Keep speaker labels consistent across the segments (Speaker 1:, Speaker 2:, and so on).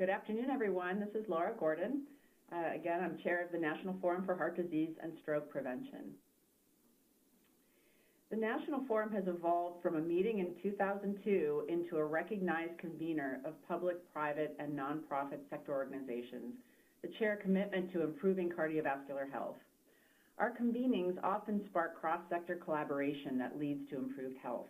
Speaker 1: Good afternoon, everyone. This is Laura Gordon. Again, I'm chair of the National Forum for Heart Disease and Stroke Prevention. The National Forum has evolved from a meeting in 2002 into a recognized convener of public, private, and nonprofit sector organizations that share a commitment to improving cardiovascular health. Our convenings often spark cross-sector collaboration that leads to improved health.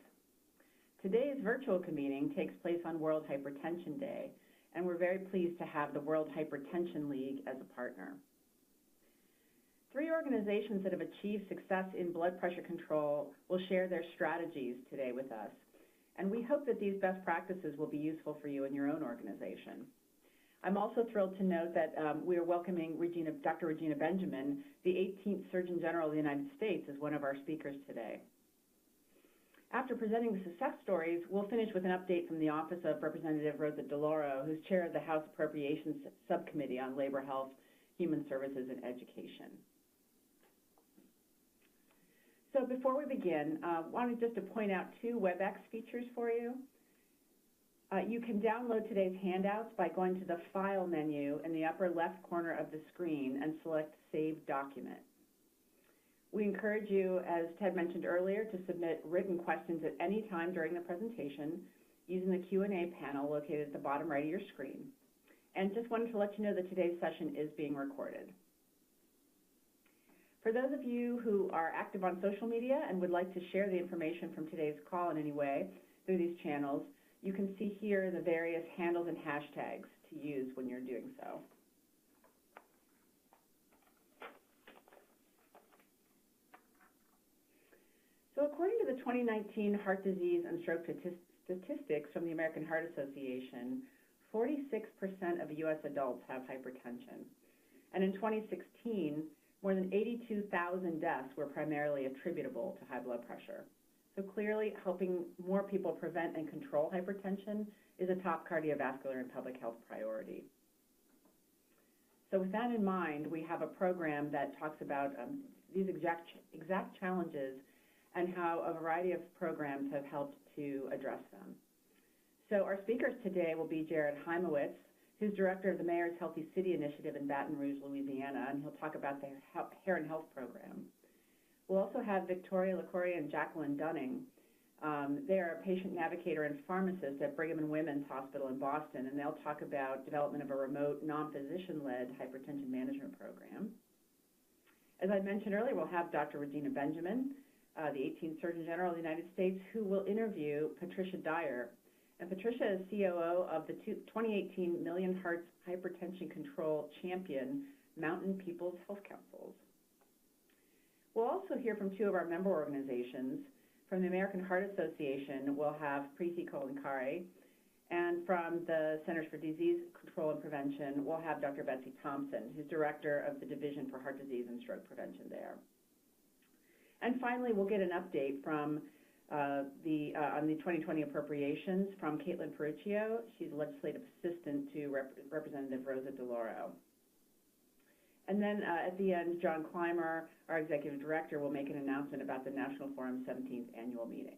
Speaker 1: Today's virtual convening takes place on World Hypertension Day, and we're very pleased to have the World Hypertension League as a partner. 3 organizations that have achieved success in blood pressure control will share their strategies today with us, and we hope that these best practices will be useful for you in your own organization. I'm also thrilled to note that we are welcoming Dr. Regina Benjamin, the 18th Surgeon General of the United States, as one of our speakers today. After presenting the success stories, we'll finish with an update from the Office of Representative Rosa DeLauro, who's chair of the House Appropriations Subcommittee on Labor, Health, Human Services, and Education. So before we begin, I wanted just to point out 2 WebEx features for you. You can download today's handouts by going to the File menu in the upper left corner of the screen and select Save Document. We encourage you, as Ted mentioned earlier, to submit written questions at any time during the presentation using the Q&A panel located at the bottom right of your screen. And just wanted to let you know that today's session is being recorded. For those of you who are active on social media and would like to share the information from today's call in any way through these channels, you can see here the various handles and hashtags to use when you're doing so. So according to the 2019 Heart Disease and Stroke statistics from the American Heart Association, 46% of U.S. adults have hypertension. And in 2016, more than 82,000 deaths were primarily attributable to high blood pressure. So clearly, helping more people prevent and control hypertension is a top cardiovascular and public health priority. So with that in mind, we have a program that talks about these exact challenges and how a variety of programs have helped to address them. So our speakers today will be Jared Heimowitz, who's director of the Mayor's Healthy City Initiative in Baton Rouge, Louisiana, and he'll talk about the Hair and Health program. We'll also have Victoria LaCoria and Jacqueline Dunning. They are a patient navigator and pharmacist at Brigham and Women's Hospital in Boston, and they'll talk about development of a remote, non-physician-led hypertension management program. As I mentioned earlier, we'll have Dr. Regina Benjamin, the 18th Surgeon General of the United States, who will interview Patricia Dyer. And Patricia is COO of the 2018 Million Hearts Hypertension Control Champion Mountain People's Health Councils. We'll also hear from 2 of our member organizations. From the American Heart Association, we'll have Preeti Kolankari, and from the Centers for Disease Control and Prevention, we'll have Dr. Betsy Thompson, who's director of the Division for Heart Disease and Stroke Prevention there. And finally, we'll get an update from on the 2020 appropriations from Caitlin Peruccio. She's a legislative assistant to Representative Rosa DeLauro. And then at the end, John Clymer, our executive director, will make an announcement about the National Forum's 17th annual meeting.